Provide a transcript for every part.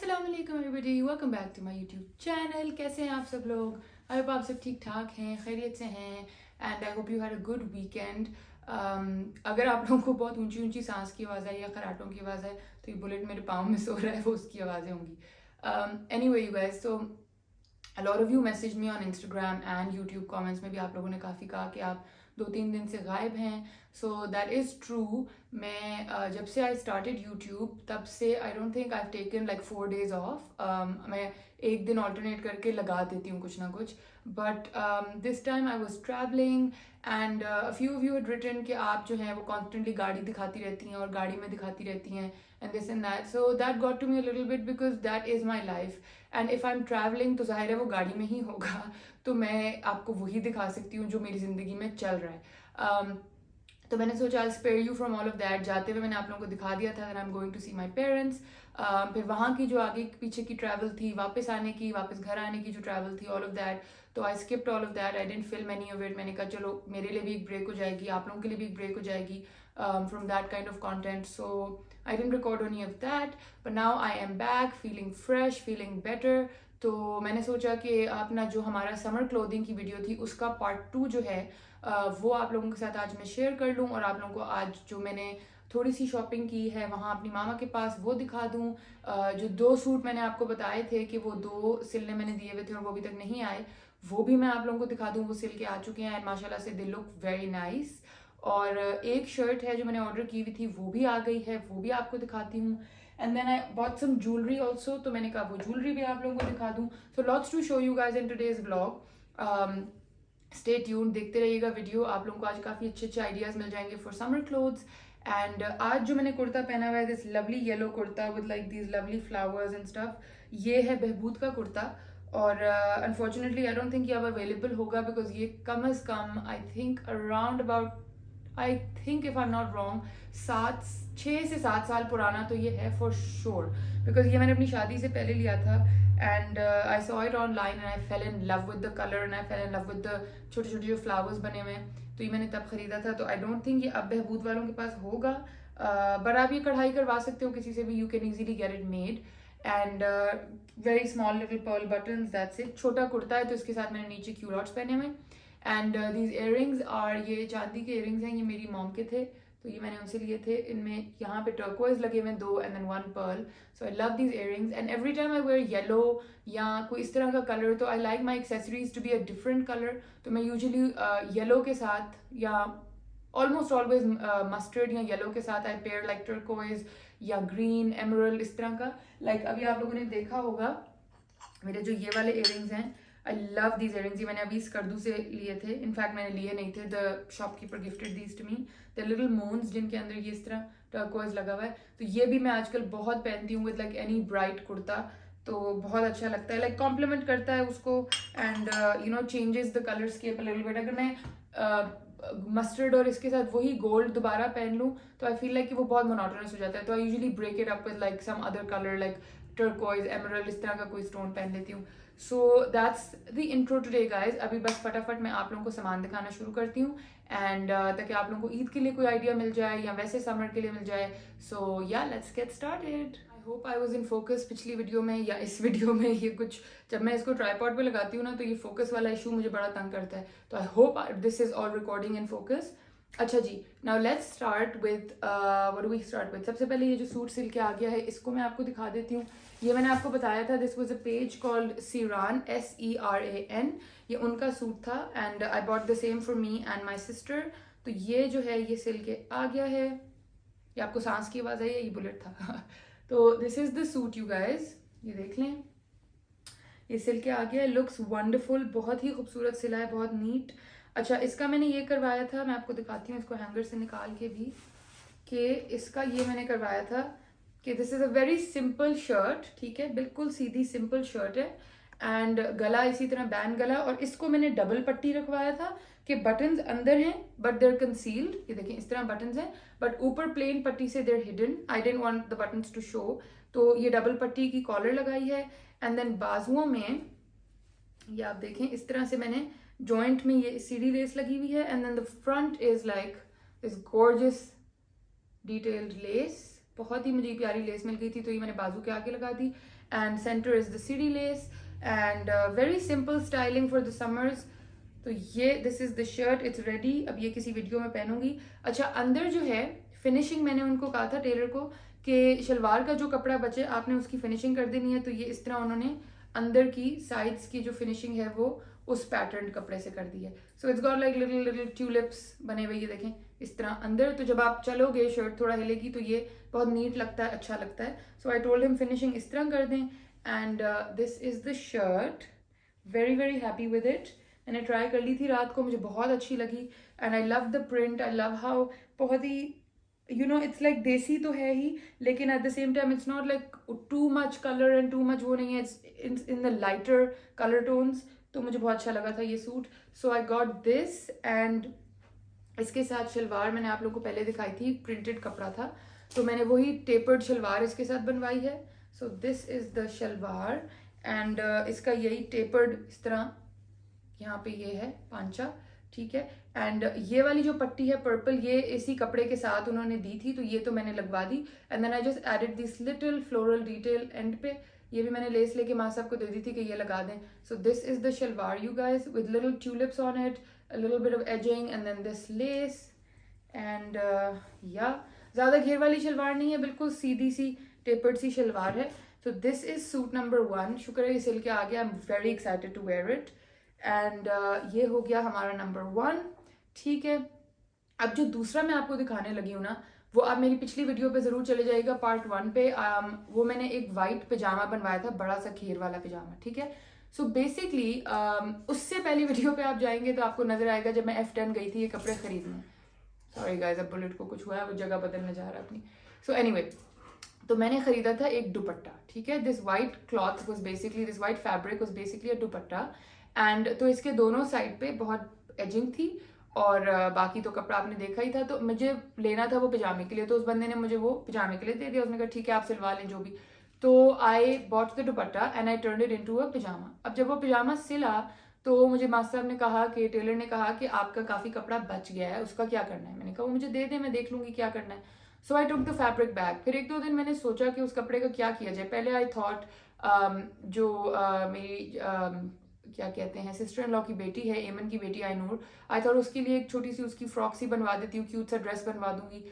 अस्सलाम वालेकुम everybody, welcome back to my YouTube channel. कैसे हैं आप सब लोग? आई होप आप सब ठीक ठाक हैं, खैरियत से हैं and I hope you had a good weekend. अगर आप लोगों को बहुत ऊंची ऊंची सांस की आवाज़ है या खराटों की आवाज़ है तो ये बुलेट मेरे पाँव में सो रहा है, वो उसकी आवाज़ें होंगी। एनीवे यू गाइस, तो a lot of you messaged me on Instagram and YouTube comments में भी आप लोगों ने काफ़ी कहा कि आप 2-3 दिन से गायब हैं। So that is true. मैं जब से आई स्टार्टेड यूट्यूब तब से I don't think I have taken like 4 days of. मैं एक दिन ऑल्टरनेट करके लगा देती हूँ कुछ ना कुछ, but this time I was travelling and few of you had written कि आप जो हैं वो कॉन्स्टेंटली गाड़ी दिखाती रहती हैं और गाड़ी में दिखाती रहती हैं and this and that. So that got to me a little bit because that is my life and if I am travelling तो जाहिर है वो गाड़ी में ही होगा, तो मैं आपको वही दिखा सकती हूँ जो मेरी ज़िंदगी में चल रहा है। तो मैंने सोचा I spare you from all of that. जाते हुए मैंने आप लोगों को दिखा दिया था that I am going to see my parents. फिर वहाँ की जो आगे पीछे की ट्रैवल थी, वापस आने की, वापस घर आने की जो ट्रैवल थी, ऑल ऑफ दैट, तो I skipped all of that. I didn't film any of it. मैंने कहा चलो मेरे लिए भी एक ब्रेक हो जाएगी, आप लोगों के लिए भी एक ब्रेक हो जाएगी from that kind of content. So I didn't record any of that, but now I am back feeling fresh, feeling better. तो मैंने सोचा कि अपना जो हमारा समर क्लोथिंग की वीडियो थी उसका पार्ट 2 जो है वो आप लोगों के साथ आज मैं शेयर कर लूँ और आप लोगों को आज जो मैंने थोड़ी सी शॉपिंग की है वहाँ अपनी मामा के पास वो दिखा दूँ। जो 2 सूट मैंने आपको बताए थे कि वो 2 सिलने मैंने दिए हुए थे और वो अभी तक नहीं आए, वो भी मैं आप लोगों को दिखा दूँ। वो सिल के आ चुके हैं एंड माशाल्लाह से दे लुक वेरी नाइस। और एक शर्ट है जो मैंने ऑर्डर की हुई थी वो भी आ गई है, वो भी आपको दिखाती हूँ। And then I bought some jewellery also, तो मैंने कहा वो ज्वेलरी भी आप लोगों को दिखा दूँ। So lots to show you guys in today's vlog. Stay tune, देखते रहिएगा वीडियो। आप लोगों को आज काफ़ी अच्छे अच्छे आइडियाज़ मिल जाएंगे फॉर समर क्लोथ्स। एंड आज जो मैंने कुर्ता पहना हुआ है, this lovely yellow kurta with like these lovely flowers and stuff, ये है बहबूद का कुर्ता। और अनफॉर्चुनेटली आई डोंट थिंक ये अब अवेलेबल होगा बिकॉज ये कम अज़ कम I think around about, I think if I am not wrong, 6 से 7 साल पुराना तो ये है फॉर श्योर, बिकॉज ये मैंने अपनी शादी से पहले लिया था and I saw it online and I fail in love with the colour and I fail in love with the छोटे छोटे जो फ्लावर्स बने हुए हैं, तो ये मैंने तब खरीदा था। तो आई डोंट थिंक ये अब बहबूद वालों के पास होगा, बट आप ये कढ़ाई करवा सकते हो किसी से भी, you can easily get it made. And very small little pearl button, that's it. छोटा कुर्ता है तो इसके साथ मैंने नीचे क्यूलॉट्स पहने हुए। एंड दीज इयररिंग्स आर, ये चांदी के इयररिंग्स हैं, ये मेरी मॉम के थे तो ये मैंने उनसे लिए थे। इनमें यहाँ पे टर्कोइज लगे हुए 2 and then 1 pearl. So I love these earrings and every time I wear yellow या कोई इस तरह का कलर, तो I like my accessories to be a different colour. तो मैं यूजली येलो के साथ या ऑलमोस्ट ऑलवेज मस्टर्ड या येलो के साथ आई पेयर लाइक टर्कोइज या ग्रीन एमरल्ड, इस तरह का। लाइक अभी आप लोगों ने देखा होगा मेरे जो ये वाले इयररिंग्स हैं, आई लव दीज इयररिंग्स। ये मैंने अभी स्कर्दू से लिए थे, इनफैक्ट मैंने लिए नहीं थे, the shopkeeper gifted these to me, the little moons जिनके अंदर ये इस तरह टर्कोइज लगा हुआ है। तो ये भी मैं आजकल बहुत पहनती हूँ with like any bright kurta, तो बहुत अच्छा लगता है, लाइक कॉम्प्लीमेंट करता है उसको and you know changes the colourscape a little bit. अगर मैं मस्टर्ड और इसके साथ वही गोल्ड दोबारा पहन लूँ तो आई फील लाइक कि वो बहुत मोनोटोनस हो जाता है, तो I usually break it up with like some other colour like turquoise, emerald, इस तरह का कोई स्टोन पहन लेती हूँ। So that's the intro today guys. अभी बस फटाफट मैं आप लोगों को सामान दिखाना शुरू करती हूँ एंड ताकि आप लोगों को ईद के लिए कोई आइडिया मिल जाए या वैसे समर के लिए मिल जाए। सो या let's get started. I hope I was in focus पिछली वीडियो में या इस वीडियो में। ये कुछ जब मैं इसको ट्राईपॉड पे लगाती हूँ ना तो ये फोकस वाला इशू मुझे बड़ा तंग करता है, तो I hope this is all recording in focus. अच्छा जी, now let's start with what do we start with. सबसे पहले ये जो सूट सिल के आ गया है इसको मैं आपको दिखा देती हूँ। ये मैंने आपको बताया था, this was a page called Seran, SERAN, ये उनका सूट था and I bought the same for me and my sister. तो ये जो है ये सिल के आ गया है। ये आपको सांस की आवाज़ आई है, ये बुलेट था तो this is the suit you guys, ये देख लें, ये सिल के आ गया है। लुक्स वंडरफुल, बहुत ही खूबसूरत सिला है, बहुत नीट। अच्छा, इसका मैंने ये करवाया था, मैं आपको दिखाती हूँ इसको हैंगर से निकाल के भी, कि इसका ये मैंने करवाया था कि this is a very simple shirt, ठीक है, बिल्कुल सीधी सिंपल शर्ट है एंड गला इसी तरह बैन गला, और इसको मैंने डबल पट्टी रखवाया था कि बटन्स अंदर हैं बट देर कंसील्ड। ये देखें इस तरह बटन्स हैं बट ऊपर प्लेन पट्टी से they're hidden, I didn't want the buttons to show, तो ये डबल पट्टी की कॉलर लगाई है। एंड देन बाजुओं में ये आप देखें इस तरह से मैंने जॉइंट में ये सीढ़ी लेस लगी हुई है and then the front is like this gorgeous detailed lace बहुत ही मुझे प्यारी लेस मिल गई थी, तो ये मैंने बाजू के आगे लगा दी। एंड सेंटर इज द सीढ़ी less and very simple styling for the summers. तो ये this is the shirt, it's ready. अब ये किसी वीडियो में पहनूंगी। अच्छा, अंदर जो है फिनिशिंग, मैंने उनको कहा था टेलर को कि शलवार का जो कपड़ा बचे आपने उसकी फिनिशिंग कर देनी है। तो ये इस तरह उन्होंने अंदर की साइड्स की जो फिनिशिंग है वो उस पैटर्न कपड़े से कर दी है। So it's got like little little tulips बने हुए, ये देखें इस तरह अंदर। तो जब आप चलोगे शर्ट थोड़ा हिलेगी, तो ये बहुत नीट लगता है, अच्छा लगता है। So I told him finishing इस तरह कर दें। And this is the shirt, very very happy with it. मैंने ट्राई कर ली थी रात को, मुझे बहुत अच्छी लगी। And I love the print, I love how, बहुत ही इट्स लाइक देसी तो है ही, लेकिन at the same time it's not like too much colour and too much वो नहीं है, it's in the lighter colour tones. तो मुझे बहुत अच्छा लगा था ये suit. So I got this and इसके साथ शलवार मैंने आप लोगों को पहले दिखाई थी, प्रिंटेड कपड़ा था, तो मैंने वही टेपर्ड शलवार इसके साथ बनवाई है। So this is the shalwar and इसका यही टेपर्ड इस तरह यहाँ पे ये है पांचा, ठीक है। एंड ये वाली जो पट्टी है पर्पल, ये इसी कपड़े के साथ उन्होंने दी थी, तो ये तो मैंने लगवा दी। And then I just added this little floral detail end पे, ये भी मैंने लेस लेके माँ साहब को दे दी थी कि ये लगा दें। So this is the shalwar you guys, with little tulips on it, a little bit of edging and then this lace and yeah, ज़्यादा घेर वाली शलवार नहीं है, बिल्कुल सीधी सी टेपर्ड सी शलवार है। So this is suit number 1, शुक्र है ये सिल के आ गया, I'm very excited to wear it and ये हो गया हमारा number 1, ठीक है। अब जो दूसरा मैं आपको दिखाने लगी हूँ ना, वो आप मेरी पिछली वीडियो पे ज़रूर चले जाइएगा, पार्ट 1 पे। वो मैंने एक वाइट पजामा बनवाया था, बड़ा सा घेर वाला पजामा, ठीक है। सो बेसिकली उससे पहली वीडियो पे आप जाएंगे तो आपको नजर आएगा जब मैं F10 गई थी ये कपड़े खरीदने। सॉरी गाइस, अब बुलेट को कुछ हुआ है, वो जगह बदलने जा रहा है अपनी। सो एनीवे, तो मैंने खरीदा था एक दुपट्टा, ठीक है। This white cloth was basically, this white fabric was basically a dupatta and तो इसके दोनों साइड पे बहुत एजिंग थी और बाकी तो कपड़ा आपने देखा ही था। तो मुझे लेना था वो पजामे के लिए, तो उस बंदे ने मुझे वो पजामे के लिए दे दिया। उसने कहा ठीक है आप सिलवा लें जो भी। तो I bought the dupatta and I turn it into a pajama. अब जब वो पजामा सिला तो मुझे मास्टर साहब ने कहा कि टेलर ने कहा कि आपका काफ़ी कपड़ा बच गया है, उसका क्या करना है। मैंने कहा वो मुझे दे दे, मैं देख लूँगी क्या करना है। So I took the fabric back. फिर 1-2 दिन मैंने सोचा कि उस कपड़े का क्या किया जाए। पहले आई थॉट मेरी क्या कहते हैं सिस्टर इन लॉ की बेटी है, एमन की बेटी आईनूर, आई थॉट उसके लिए एक छोटी सी उसकी फ्रॉक सी बनवा देती हूँ, क्यूट सा ड्रेस बनवा दूंगी।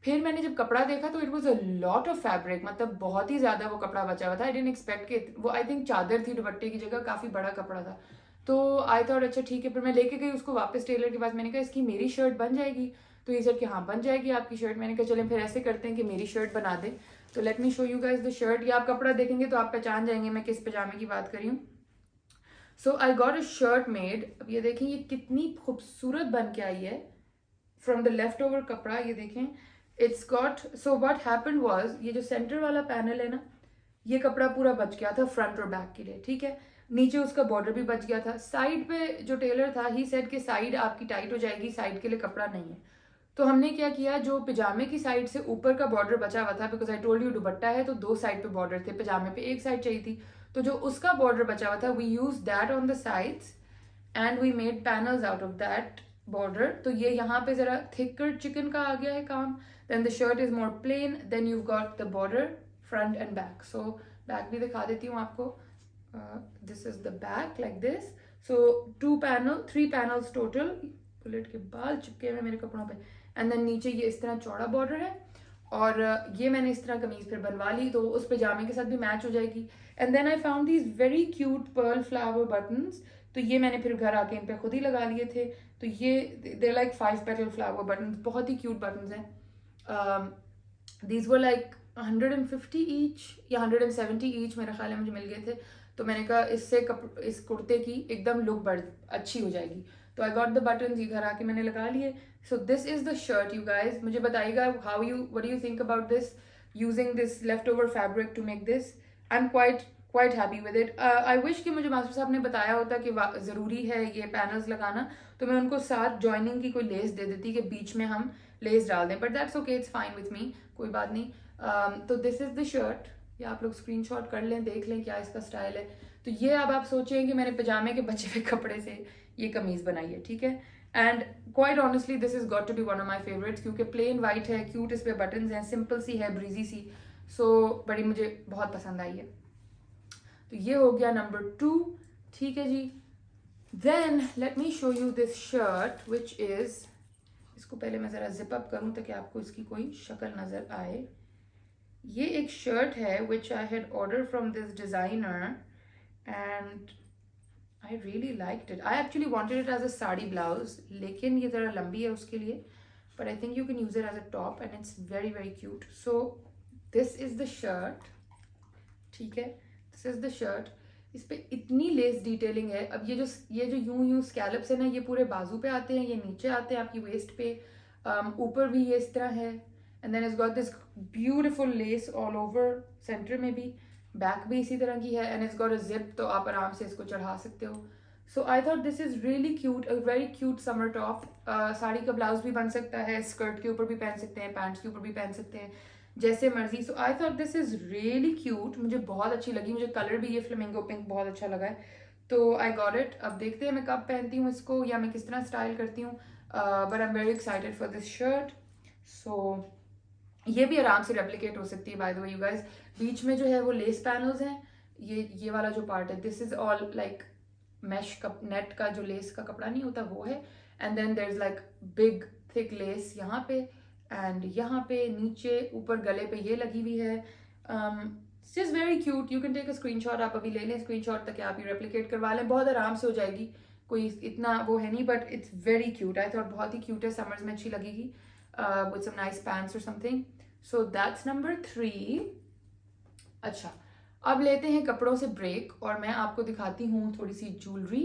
फिर मैंने जब कपड़ा देखा तो it was a lot of fabric, मतलब बहुत ही ज्यादा वो कपड़ा बचा हुआ था। आई डिडंट एक्सपेक्ट कि वो, आई थिंक चादर थी दुपट्टे की जगह, काफी बड़ा कपड़ा था। तो आई थॉट अच्छा ठीक है। फिर मैं लेके गई उसको वापस टेलर के पास, मैंने कहा इसकी मेरी शर्ट बन जाएगी। तो ये सर कि हाँ बन जाएगी आपकी शर्ट। मैंने कहा चलें फिर ऐसे करते हैं कि मेरी शर्ट बना दे। तो let me show you guys the shirt. ये आप कपड़ा देखेंगे तो आप पहचान जाएंगे मैं किस पजामे की बात कर रही हूँ। So I got a shirt made. अब ये देखें ये कितनी खूबसूरत बन के आई है फ्रॉम द लेफ्ट ओवर कपड़ा, ये देखें it's got. So what happened was, ये जो सेंटर वाला पैनल है ना, ये कपड़ा पूरा बच गया था फ्रंट और बैक के लिए, ठीक है। नीचे उसका बॉर्डर भी बच गया था। साइड पे जो टेलर था ही सेड कि साइड आपकी टाइट हो जाएगी, साइड के लिए कपड़ा नहीं है। तो हमने क्या किया, जो पजामे की साइड से ऊपर का बॉर्डर बचा हुआ था, बिकॉज आई टोल्ड यू दुपट्टा है तो 2 साइड पे बॉर्डर थे, पजामे पे एक साइड चाहिए थी, तो जो उसका बॉर्डर बचा हुआ था we use that on the sides and we made panels out of that border. तो ये यहाँ पे जरा थिकर चिकन का आ गया है काम। Then the shirt is more plain, then you got the border front and back. So back भी दिखा देती हूँ आपको। This is the back like this. So 3 panels total, bullet के बाल चिपके हुए मेरे कपड़ों पे। एंड देन नीचे ये इस तरह चौड़ा बॉर्डर है और ये मैंने इस तरह कमीज फिर बनवा ली तो उस पजामे के साथ भी मैच हो जाएगी। And then I found these very cute pearl flower buttons. तो ये मैंने फिर घर आके इन पे खुद ही लगा लिए थे। तो ये they like 5 petal flower buttons, बहुत ही क्यूट बटन्स हैं। दीज वर लाइक 150 ईच या 170 ईच मेरा ख्याल है, मुझे मिल गए थे। तो मैंने कहा इससे इस कुर्ते की एकदम लुक बढ़ अच्छी हो जाएगी। तो आई गॉट द बटन्स, ये घर आके मैंने लगा लिए। So this is the shirt you guys. मुझे बताइएगा what do you think about this, using this left over fabric to make this. I am quite happy with it. I wish कि मुझे मास्टर साहब ने बताया होता कि ज़रूरी है ये पैनल्स लगाना, तो मैं उनको साथ जॉइनिंग की कोई लेस दे देती कि बीच में हम लेस डाल दें, but that's okay, it's fine with me, कोई बात नहीं। तो दिस इज द शर्ट, या आप लोग स्क्रीनशॉट कर लें, देख लें क्या इसका स्टाइल है। तो ये अब आप सोचें कि मैंने पजामे के बचे हुए कपड़े से ये कमीज बनाई है, ठीक है। And quite honestly this is got to be one of my favourites, क्योंकि प्लेन वाइट है, क्यूट इस पे बटन्स हैं, सिंपल सी है, ब्रीजी सी, सो बड़ी मुझे बहुत पसंद आई है। तो ये हो गया नंबर 2, ठीक है जी। Then let me show you this shirt which is, इसको पहले मैं ज़रा जिप अप करूँ ताकि आपको इसकी कोई शक्ल नज़र आए। ये एक शर्ट है which I had order from this designer and I really liked it. I actually wanted it as a sari blouse, लेकिन ये ज़रा लंबी है उसके लिए, but I think you can use it as a top and it's very very cute. So this is the shirt, ठीक है, this is the shirt. इस पे इतनी लेस डिटेलिंग है। अब ये जो यूं स्कैलप्स है ना, ये पूरे बाजू पे आते हैं, ये नीचे आते हैं आपकी वेस्ट पे, ऊपर भी ये इस तरह है, and then is got this beautiful lace all over, centre में भी, बैक भी इसी तरह की है, and it's got a zip, तो आप आराम से इसको चढ़ा सकते हो। So I thought this is really cute, a very cute summer top. Sari का ब्लाउज भी बन सकता है, स्कर्ट के ऊपर भी पहन सकते हैं, पैंट्स के ऊपर भी पहन सकते हैं, जैसे मर्जी। So I thought this is really cute, मुझे बहुत अच्छी लगी, मुझे कलर भी ये फ्लेमिंगो पिंक बहुत अच्छा लगा है, तो आई गॉट इट। अब देखते हैं मैं कब पहनती हूँ इसको या मैं किस तरह स्टाइल करती हूँ, but I am very excited for this shirt. So ये भी आराम से रेप्लिकेट हो सकती है by the way you guys. बीच में जो है वो लेस पैनल्स हैं, ये वाला जो पार्ट है, this is all like mesh का, नेट का जो लेस का कपड़ा नहीं होता वो है, and then there is like big thick lace यहाँ पे, एंड यहाँ पे नीचे ऊपर गले पे ये लगी हुई है। It's just very cute, you can take a screenshot, आप अभी ले लें स्क्रीनशॉट ताकि आप ये रेप्लिकेट करवा लें, बहुत आराम से हो जाएगी, कोई इतना वो है नहीं, but it's very cute. I thought बहुत ही क्यूट है, समर्स में अच्छी लगेगी विद सम नाइस पैंट्स और समथिंग। So that's number 3। अच्छा, अब लेते हैं कपड़ों से ब्रेक और मैं आपको दिखाती हूँ थोड़ी सी ज्वेलरी।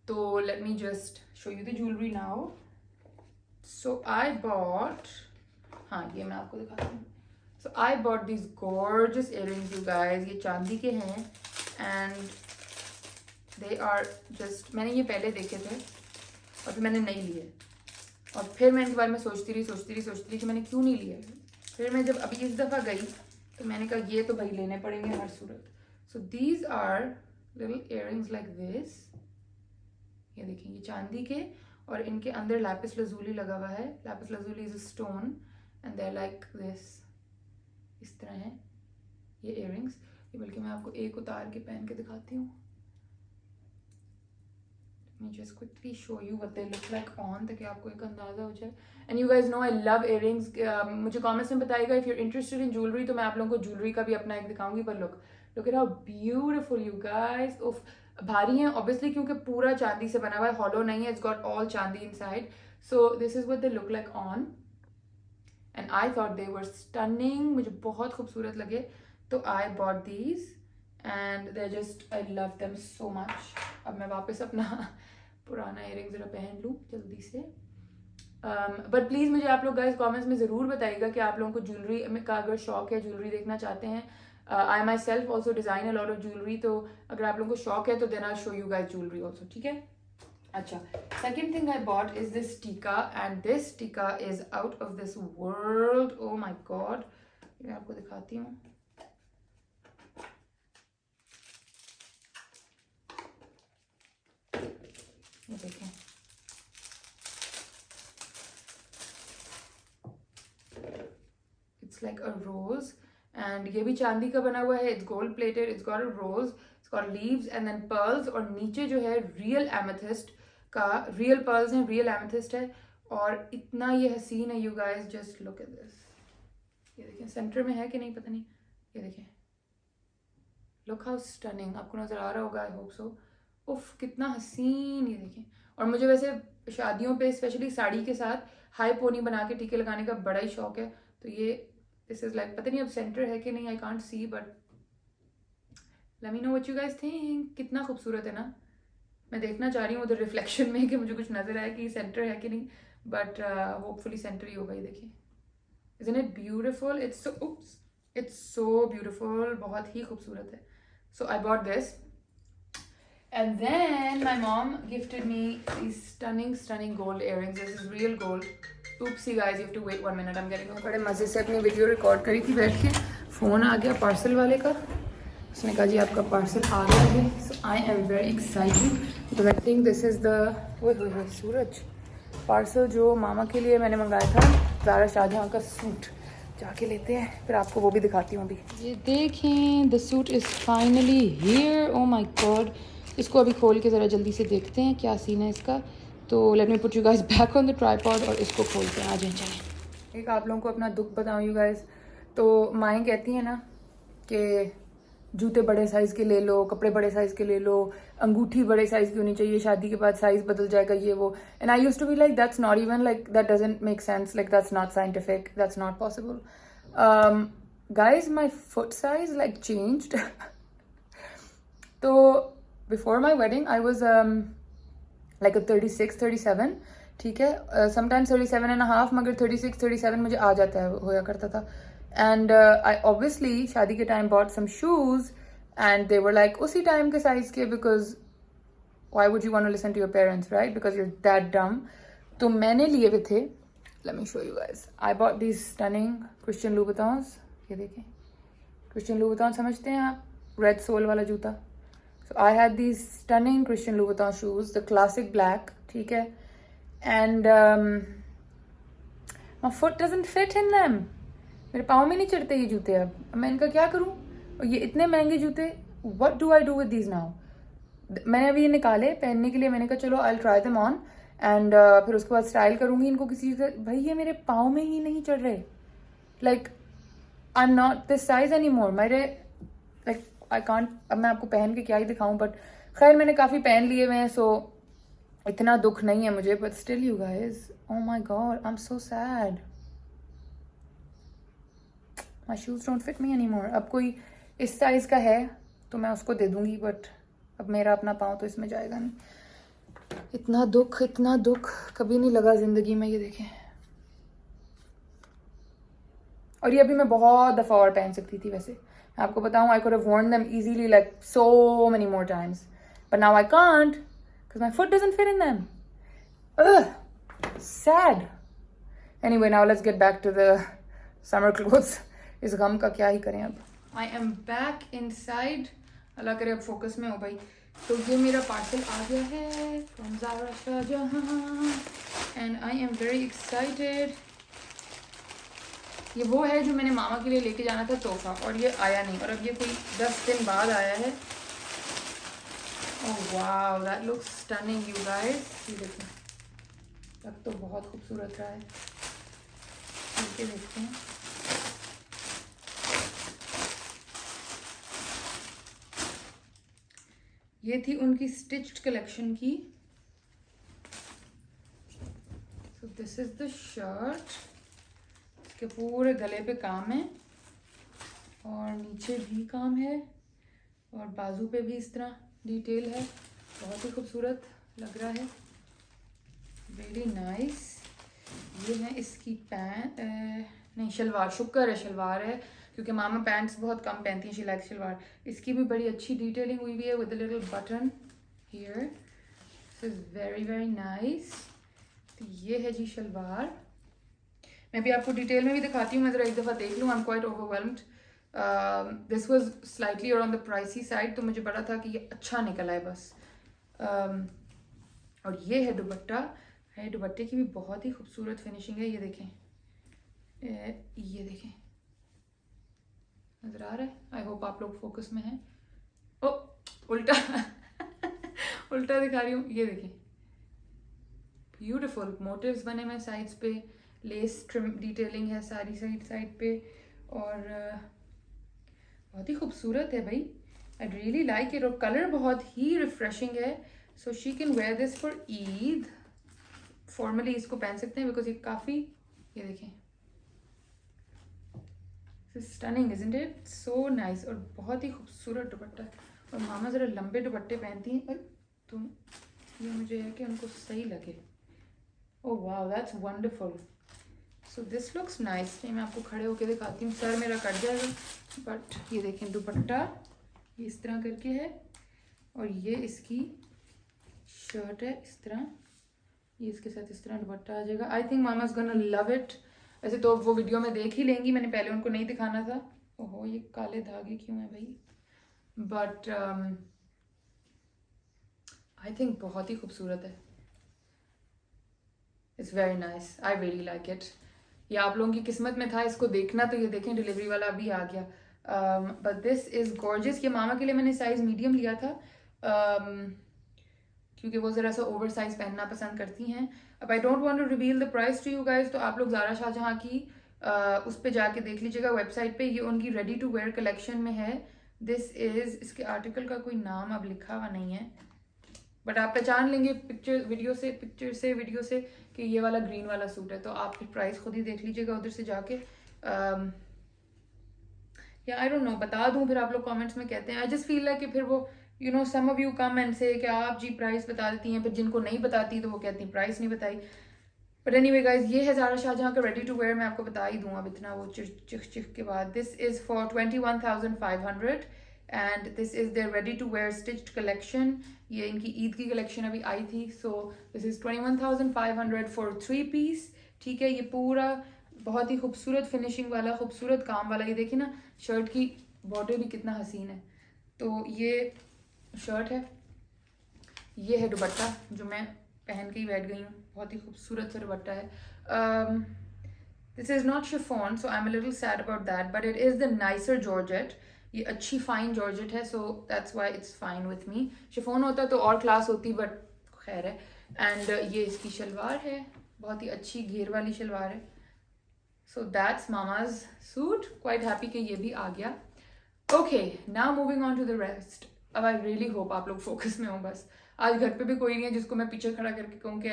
तो let me just show you the jewellery now. So I bought, हाँ ये मैं आपको दिखाती हूँ। So I bought this gorgeous earrings you guys, ये चांदी के हैं एंड दे आर जस्ट, मैंने ये पहले देखे थे और फिर मैंने नहीं लिए, और फिर मैं इनके बारे में सोचती रही कि मैंने क्यों नहीं लिए। फिर मैं जब अभी इस दफ़ा गई तो मैंने कहा ये तो भाई लेने पड़ेंगे हर सूरत। So these are little earrings like this, ये देखिए ये चांदी के, और इनके अंदर लैपिस लजूली लगा हुआ है। Lapis lazuli is a stone and they are like this, इस तरह है ये इयररिंग्स। ये बल्कि मैं आपको एक उतार के पहन के दिखाती हूँ। Let me just quickly show you what they look like on, ताकि आपको एक अंदाजा हो जाए। And you guys know I love earrings. मुझे कमेंट्स में बताइएगा if you're interested in jewelry, तो मैं आप लोगों को ज्वेलरी का भी अपना एक दिखाऊंगी। पर look at how beautiful you guys. उफ, भारी हैं obviously क्योंकि पूरा चांदी से बना हुआ है, hollow नहीं है, it's got all चांदी inside. So this is what they look like on. And I thought they were stunning. मुझे बहुत खूबसूरत लगे, तो I bought these. And they're just, I love them so much. अब मैं वापस अपना पुराना इयररिंग ज़रा पहन लूँ जल्दी से। बट प्लीज़ मुझे आप लोग गाइस कमेंट्स में ज़रूर बताइएगा कि आप लोगों को ज्वेलरी का अगर शौक है, ज्वेलरी देखना चाहते हैं। I myself also design a lot of jewellery, तो अगर आप लोगों को शौक है तो then I show you guys jewellery also, ठीक है। अच्छा, second thing I bought is this tikka, and this tikka is out of this world. Oh my god, मैं आपको दिखाती हूँ। ये देखें, it's like a rose, and ये भी चांदी का बना हुआ है, it's gold plated, it's got a rose, it's got leaves and then pearls, और नीचे जो है रियल एमेथिस्ट का, रियल पर्ल्स हैं, रियल एमेथिस्ट है, और इतना ये हसीन है you guys, just look at this. ये देखें सेंटर में है कि नहीं पता नहीं, ये देखें, लुक हाउ स्टनिंग, आपको नजर आ रहा होगा, आई होप सो। उफ कितना हसीन, ये देखें। और मुझे वैसे शादियों पे स्पेशली साड़ी के साथ हाई पोनी बना के टीके लगाने का बड़ा ही शौक है, तो ये दिस इज लाइक, पता नहीं अब सेंटर है कि नहीं, I can't see, but let me know what you guys think. कितना खूबसूरत है ना, मैं देखना चाह रही हूँ उधर रिफ्लेक्शन में कि मुझे कुछ नजर आए कि सेंटर है कि नहीं, बट होपफुली सेंटर ही होगा। ये देखिए, isn't it beautiful, it's so beautiful, बहुत ही खूबसूरत है। So I bought this, and then my mom gifted me these stunning gold earrings. This is real gold. Oopsie guys, you have to wait 1 minute, I'm getting over। बड़े मज़े से अपनी video record करी थी बैठ के, फ़ोन आ गया parcel वाले का, उसने कहा जी आपका पार्सल आ गया है। So I am very excited, because I think this is the, वो सूरज, पार्सल जो मामा के लिए मैंने मंगाया था, ज़ारा शाहजहाँ का सूट, जाके लेते हैं, फिर आपको वो भी दिखाती हूँ अभी। ये देखें, the suit is finally here. Oh my God, इसको अभी खोल के ज़रा जल्दी से देखते हैं क्या सीन है इसका। तो let me put you guys back on the tripod और इसको खोलते हैं। आ जाए चलें। एक आप लोगों को अपना दुख बताऊँ यू गाइस, तो माएँ कहती हैं ना कि जूते बड़े साइज़ के ले लो, कपड़े बड़े साइज़ के ले लो, अंगूठी बड़े साइज़ की होनी चाहिए, शादी के बाद साइज़ बदल जाएगा ये वो। And I used to be like that's not even like that doesn't make sense, like that's not scientific, that's not possible. Guys, my foot size like changed. So before my wedding I was like a 36 37, ठीक है, sometimes 37 and a half, मगर 36 37 मुझे आ जाता है, होया करता था. And I obviously शादी के time bought some shoes and they were like उसी टाइम के साइज के, because why would you want to listen to your parents, right? Because you're that dumb. तो मैंने लिए हुए थे, let me show you guys. I bought these stunning Christian Louboutins. ये देखें, Christian Louboutin समझते हैं आप, रेड सोल वाला जूता. So I had these stunning Christian Louboutin shoes, the classic black, ठीक है, and my foot doesn't fit in them. मेरे पाँव में नहीं चढ़ते ये जूते. अब मैं इनका क्या करूँ? और ये इतने महंगे जूते, what do I do with these now? मैंने अभी ये निकाले पहनने के लिए, मैंने कहा चलो I'll try them on and फिर उसके बाद स्टाइल करूँगी इनको किसी से. भाई ये मेरे पाँव में ही नहीं चढ़ रहे. Like I'm not this size anymore. मेरे like I can't. अब मैं आपको पहन के क्या ही दिखाऊं, बट खैर मैंने काफ़ी पहन लिए हुए हैं, सो इतना दुख नहीं है मुझे. But still you guys, oh my god, I'm so sad. My shoes don't fit me anymore. अब कोई इस साइज का है तो मैं उसको दे दूंगी, बट अब मेरा अपना पाँव तो इसमें जाएगा नहीं. इतना दुख कभी नहीं लगा जिंदगी में. ये देखें, और ये अभी मैं बहुत दफ़ा और पहन सकती थी. वैसे मैं आपको बताऊँ, I could have worn them easily like so many more times, but now I can't because my foot doesn't fit in them. Ugh, sad. Anyway, now let's get back to the summer clothes. इस गम का क्या ही करें अब. I am back inside. अल्लाह करे अब focus में हो भाई. तो ये मेरा पार्सल आ गया है from Zara Shahjahan and I am very excited. ये वो है जो मैंने मामा के लिए लेके जाना था तोहफा, और ये आया नहीं, और अब ये कोई 10 दिन बाद आया है. Oh wow, that looks stunning you guys. ये देखिए, तब तो बहुत खूबसूरत रहा है. ये देखते हैं. ये थी उनकी स्टिच्ड कलेक्शन की. सो दिस इज द शर्ट. के पूरे गले पे काम है और नीचे भी काम है और बाजू पे भी इस तरह डिटेल है. बहुत ही खूबसूरत लग रहा है. Very nice. ये है इसकी पैंट, नहीं शलवार, शुक्र है शलवार है, क्योंकि मामा पैंट्स बहुत कम पहनती हैं. She like shalwar. इसकी भी बड़ी अच्छी डिटेलिंग हुई हुई है with a little button here. This is very very nice. तो ये है जी शलवार. मैं भी आपको डिटेल में भी दिखाती हूँ. मैं ज़रा एक दफ़ा देख लूँ. आई am quite overwhelmed. This was slightly और ऑन द प्राइसी साइड, तो मुझे पता था कि ये अच्छा निकला है बस. और ये है दुपट्टा. है दुपट्टे की भी बहुत ही खूबसूरत फिनिशिंग है. ये देखें, ये देखें, नज़र आ रहा है? आई होप आप लोग फोकस में हैं. ओ उल्टा उल्टा दिखा रही हूँ. ये देखें, ब्यूटिफुल मोटिव्स बने हुए साइड्स पे. लेस ट्रिम डिटेलिंग है सारी साइड पे, और बहुत ही खूबसूरत है भाई. आई रियली लाइक इट. और कलर बहुत ही रिफ्रेशिंग है. So she can wear this for Eid. Formally इसको पहन सकते हैं बिकॉज ये काफ़ी, ये देखें, stunning isn't it. So nice. और बहुत ही खूबसूरत दुपट्टा है. और मामा ज़रा लंबे दुपट्टे पहनती हैं, तो ये मुझे है कि उनको सही लगे. Oh wow, that's wonderful. So this looks nice. मैं आपको खड़े होके दिखाती हूँ, सर मेरा कट जाएगा. बट ये देखें, दुपट्टा ये इस तरह करके है, और ये इसकी शर्ट है इस तरह. ये इसके साथ इस तरह दुपट्टा आ जाएगा. आई थिंक मामा's gonna लव इट. वैसे तो वो वीडियो में देख ही लेंगी, मैंने पहले उनको नहीं दिखाना था. ओहो, ये काले धागे क्यों हैं भाई. बट आई थिंक बहुत ही खूबसूरत है. It's very nice, I really like it. ये आप लोगों की किस्मत में था इसको देखना, तो ये देखें डिलीवरी वाला अभी आ गया। But this is gorgeous. ये मामा के लिए मैंने साइज़ मीडियम लिया था, क्योंकि वो ज़रा सा ओवर साइज पहनना पसंद करती हैं। अब I don't want to reveal the price to you guys, तो आप लोग ज़ारा शाहजहाँ की उस पर जाके देख लीजिएगा वेबसाइट पे। ये उनकी रेडी टू वेयर कलेक्शन में है। दिस इज़, इसके आर्टिकल का कोई नाम अब लिखा हुआ नहीं है, बट आप पहचान लेंगे पिक्चर से वीडियो से कि ये वाला ग्रीन वाला सूट है। तो आप फिर प्राइस खुद ही देख लीजिएगा उधर से जाके। या आई डोंट नो, बता दूं फिर आप लोग कमेंट्स में कहते हैं। आई जस्ट फील लाइक कि फिर वो you know some of you come and say कि आप जी प्राइस बता देती हैं, फिर जिनको नहीं बताती तो वो कहती हैं प्राइस नहीं बताई। बट एनीवे गाइज, ये है ज़ारा शाहजहाँ का रेडी टू वेयर। मैं आपको बता ही दूँ अब इतना वो चिख के बाद। This is for 21,500 and this is their ready to wear stitched collection. ये इनकी ईद की कलेक्शन अभी आई थी। So this is 21,500 for 3 piece. ठीक है, ये पूरा बहुत ही खूबसूरत फिनिशिंग वाला, खूबसूरत काम वाला। ये देखिए ना, शर्ट की बॉर्डर भी कितना हसीन है। तो ये शर्ट है, ये है दुपट्टा जो मैं पहन के ही बैठ गई हूँ। बहुत ही खूबसूरत सा दुपट्टा है। This is not chiffon, so I am a little sad about that, but it is the nicer georgette. ये अच्छी फाइन जॉर्जेट है, so that's why it's fine with me. Chiffon होता तो और क्लास होती, बट खैर है। एंड ये इसकी शलवार है, बहुत ही अच्छी घेर वाली शलवार है। So that's mama's suit. Quite happy कि ये भी आ गया। Okay, now moving on to the rest. अब आई रियली होप आप लोग फोकस में हो। बस आज घर पे भी कोई नहीं है जिसको मैं पीछे खड़ा करके कहूँ कि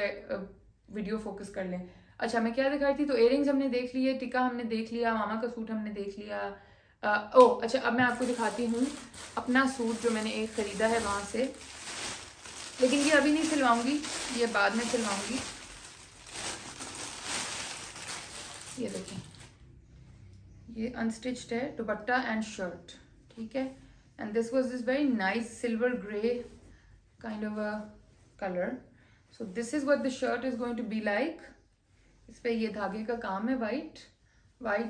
वीडियो फोकस कर लें। अच्छा, मैं क्या दिखाई थी? तो इयरिंग्स हमने देख लिए, टिक्का हमने देख लिया, मामा का सूट हमने देख लिया। अच्छा, अब मैं आपको दिखाती हूँ अपना सूट जो मैंने एक ख़रीदा है वहाँ से। लेकिन ये अभी नहीं सिलवाऊंगी, ये बाद में सिलवाऊंगी। ये देखें, ये अनस्टिच्ड है दुपट्टा एंड शर्ट। ठीक है, and this was this very nice silver grey kind of a colour. So this is what the shirt is going to be like. इस पे ये धागे का काम है, वाइट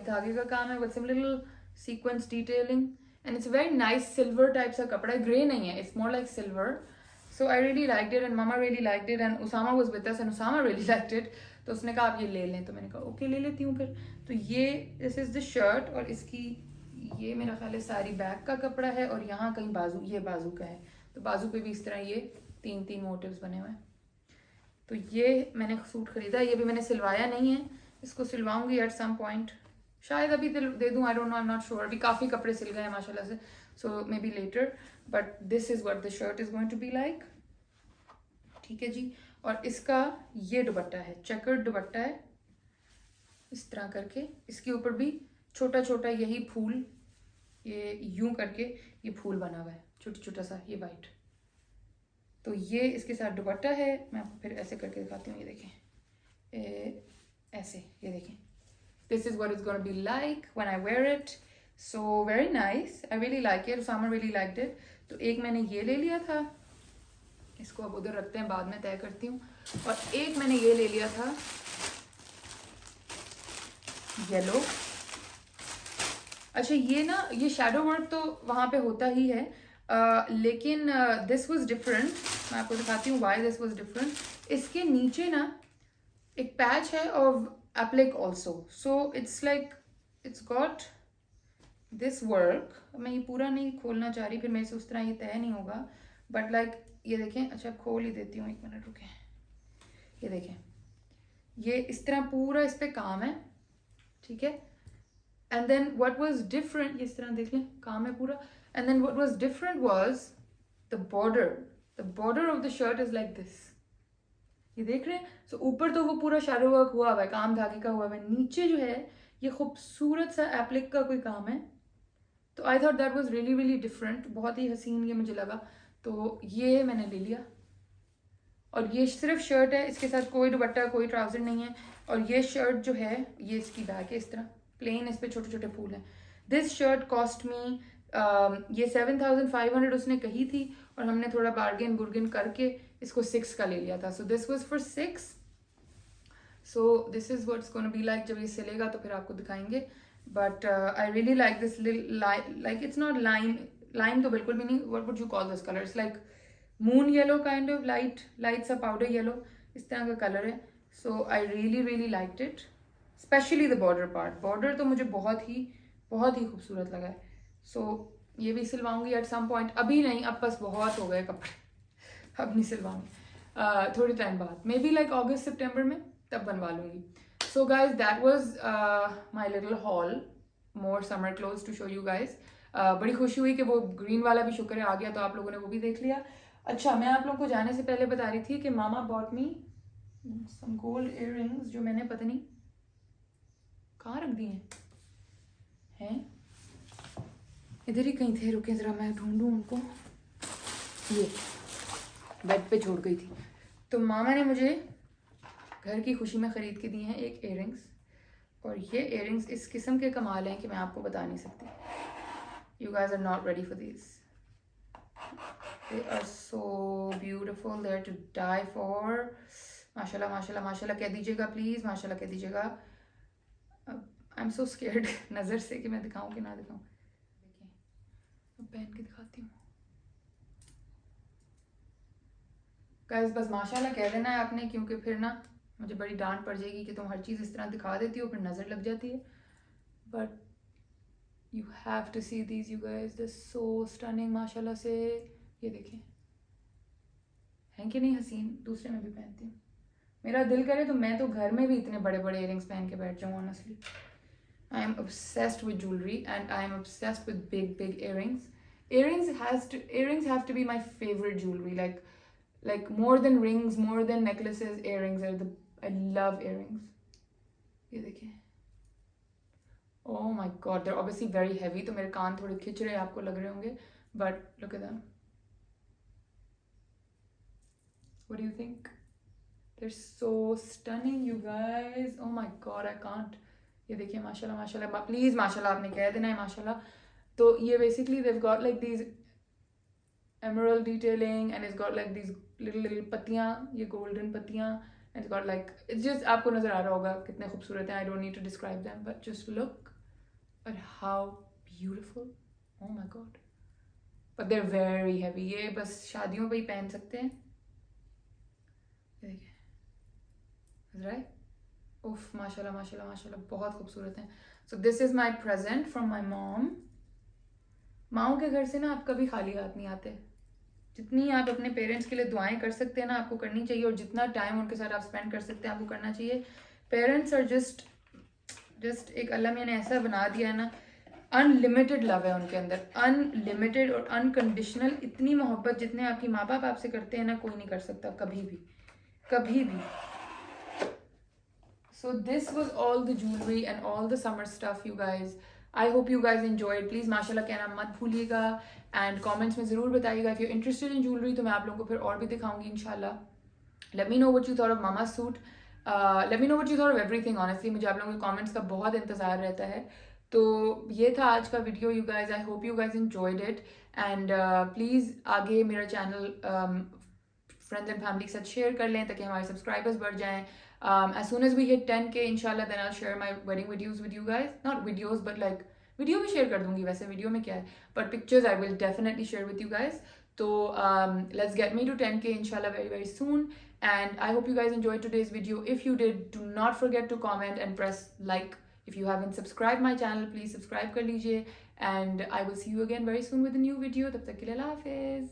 धागे का काम है with some little sequins detailing, and it's very nice silver type सा कपड़ा है। ग्रे नहीं है, it's more like silver. So I really liked it and mama really liked it and Usama was with us and Usama really liked it. तो उसने कहा आप ये ले लें, तो मैंने कहा ओके ले लेती हूँ फिर। तो ये दिस इज द शर्ट, और इसकी ये मेरा ख्याल है सारी बैक का कपड़ा है, और यहाँ कहीं बाजू, ये बाजू का है। तो बाजू पे भी इस तरह ये तीन मोटिव्स बने हुए हैं। तो ये मैंने सूट खरीदा, ये भी मैंने सिलवाया नहीं है, इसको सिलवाऊंगी एट सम पॉइंट, शायद अभी दे दूँ, I don't know, I am not sure. अभी काफ़ी कपड़े सिल गए हैं माशाल्लाह से, so maybe later. But this is what the shirt is going to be like. ठीक है जी, और इसका ये दुपट्टा है, चेकर्ड दुपट्टा है इस तरह करके। इसके ऊपर भी छोटा छोटा यही फूल, ये यूं करके ये फूल बना हुआ है, छोटा छोटा सा, ये वाइट। तो ये इसके साथ दुपट्टा है। मैं आपको फिर ऐसे करके दिखाती हूँ, ये देखें, ऐसे, ये देखें। This is what is gonna be like when I wear it. So very nice, I really like it, Usama really liked it. तो एक मैंने ये ले लिया था, इसको अब उधर रखते हैं, बाद में तय करती हूँ। और एक मैंने ये ले लिया था येलो। अच्छा, ये ना, ये शैडो वर्क तो वहाँ पे होता ही है, लेकिन दिस वाज डिफरेंट। मैं आपको दिखाती हूँ व्हाई दिस वाज डिफरेंट। इसके नीचे ना एक पैच है of applique also, so it's like it's got this work. मैं ये पूरा नहीं खोलना चाह रही, फिर मेरे से उस तरह ये तय नहीं होगा, बट लाइक ये देखें। अच्छा, खोल ही देती हूँ, एक मिनट रुकें। ये देखें, ये इस तरह पूरा इस पे काम है, ठीक है। And then what was different, इस तरह देख लें, काम है पूरा। And then what was different was the border of the shirt is like this. ये देख रहे हैं? सो ऊपर तो वो पूरा शैडो वर्क हुआ हुआ है, काम धागे का हुआ हुआ है। नीचे जो है ये खूबसूरत सा एप्लिक का कोई काम है। तो I thought that was really really different, बहुत ही हसीन ये मुझे लगा। तो ये मैंने ले लिया, और ये सिर्फ शर्ट है, इसके साथ कोई दुपट्टा, कोई ट्राउजर नहीं है। और ये शर्ट जो है, ये इसकी बैक है, इस तरह प्लेन, इस पे छोटे छोटे फूल हैं। दिस शर्ट कॉस्ट मी, ये 7,500 उसने कही थी, और हमने थोड़ा बार्गेन करके इसको 6 का ले लिया था। So this was for 6। So this is what's gonna be like. जब ये सिलेगा तो फिर आपको दिखाएंगे। But I really like this, like it's not lime तो बिल्कुल भी नहीं। What would you call this colour? It's like moon yellow kind of, light सा पाउडर येलो, इस तरह का कलर है। So I really liked it, specially the border part. Border तो मुझे बहुत ही खूबसूरत लगा है. सो ये भी सिलवाऊंगी एट सम पॉइंट. अभी नहीं, अब बस बहुत हो गए कपड़े, अब नहीं सिलवाऊंगी. थोड़ी टाइम बाद, मे बी लाइक अगस्त सितंबर में, तब बनवा लूँगी. So guys that was my little haul, more summer clothes to show you guys. बड़ी खुशी हुई कि वो ग्रीन वाला भी शुक्र है आ गया, तो आप लोगों ने वो भी देख लिया. अच्छा, मैं आप लोगों को जाने से पहले बता रही थी कि मामा bought me some gold earrings, जो मैंने पता नहीं कहाँ रख दिए हैं. इधर ही कहीं थे, रुके ज़रा मैं ढूंढूं उनको. ये बेड पे छोड़ गई थी. तो मामा ने मुझे घर की खुशी में ख़रीद के दिए हैं एक इयररिंग्स. और ये इयररिंग्स इस किस्म के कमाल हैं कि मैं आपको बता नहीं सकती. You guys are not ready for this. They are so beautiful. They're to die for. माशाल्लाह माशाल्लाह माशाल्लाह कह दीजिएगा प्लीज़, माशाल्लाह कह दीजिएगा. आई एम सो स्केर्ड नज़र से कि मैं दिखाऊं कि ना दिखाऊं. देखिए, अब पहन के दिखाती हूँ. गाइस बस माशाल्लाह कह देना है आपने, क्योंकि फिर ना मुझे बड़ी डांट पड़ जाएगी कि तुम हर चीज़ इस तरह दिखा देती हो, फिर नज़र लग जाती है. But you have to see these you guys, they so stunning माशाल्लाह से. ये देखें, हैं कि नहीं हसीन. दूसरे में भी पहनती हूँ, मेरा दिल करे तो मैं तो घर में भी इतने बड़े बड़े इयररिंग्स पहन के बैठ जाऊँ. Honestly I am obsessed with jewelry and I am obsessed with big earrings. Earrings have to be my favorite jewelry, like more than rings, more than necklaces. Earrings are the, I love earrings. ये देखिए, oh my god, they're obviously very heavy, तो मेरे कान थोड़े खिंच रहे आपको लग रहे होंगे, but look at them. What do you think? They're so stunning you guys. Oh my god, I can't. ये देखिए माशाल्लाह माशाल्लाह, प्लीज़ माशाल्लाह आपने कह देना है माशाल्लाह. तो ये basically they've got like these emerald detailing and it's got like these little पत्तियाँ, ये golden पत्तियाँ, and it's got like, it's just, आपको नज़र आ रहा होगा कितने खूबसूरत हैं. I don't need to describe them, but just look at how beautiful. Oh my god. But they're very heavy. ये बस शादियों पे ही पहन सकते हैं. ये देखिए, right? उफ माशाल्लाह माशाल्लाह माशाल्लाह, बहुत खूबसूरत हैं. So this is my present from my mom. माओ के घर से ना आप कभी खाली हाथ नहीं आते. जितनी आप अपने पेरेंट्स के लिए दुआएं कर सकते हैं ना, आपको करनी चाहिए, और जितना टाइम उनके साथ आप स्पेंड कर सकते हैं आपको करना चाहिए. पेरेंट्स आर जस्ट एक अल्लाह ने ऐसा बना दिया है ना, अनलिमिटेड लव है उनके अंदर, अनलिमिटेड और अनकंडीशनल. इतनी मोहब्बत जितने आपकी माँ बाप आपसे करते हैं ना, कोई नहीं कर सकता कभी भी, कभी भी. So this was all the jewelry and all the summer stuff, you guys. I hope you guys enjoyed. Please माशाल्लाह कहना मत भूलिएगा, and comments में ज़रूर बताइएगा. If you're interested in jewelry, तो मैं आप लोगों को फिर और भी दिखाऊंगी इंशाल्लाह. Let me know what you thought of Mama's suit. Let me know what you thought of everything. Honestly, मुझे आप लोगों के comments का बहुत इंतज़ार रहता है. तो ये था आज का video you guys. I hope you guys enjoyed it, and please आगे मेरा चैनल friends and family के साथ शेयर कर लें ताकि हमारे सब्सक्राइबर्स बढ़ जाएं. As soon as we hit 10K inshallah, then I'll share my wedding videos with you guys. Not videos, but like video भी शेयर कर दूंगी. वैसे वीडियो में क्या है, but pictures I will definitely share with you guys. So let's get me to 10K inshallah very soon, and I hope you guys enjoyed today's video. If you did, do not forget to comment and press like. If you haven't subscribed my channel, please subscribe कर लीजिए, and I will see you again very soon with a new video. तब तक के लिए अल्लाह हाफिज़.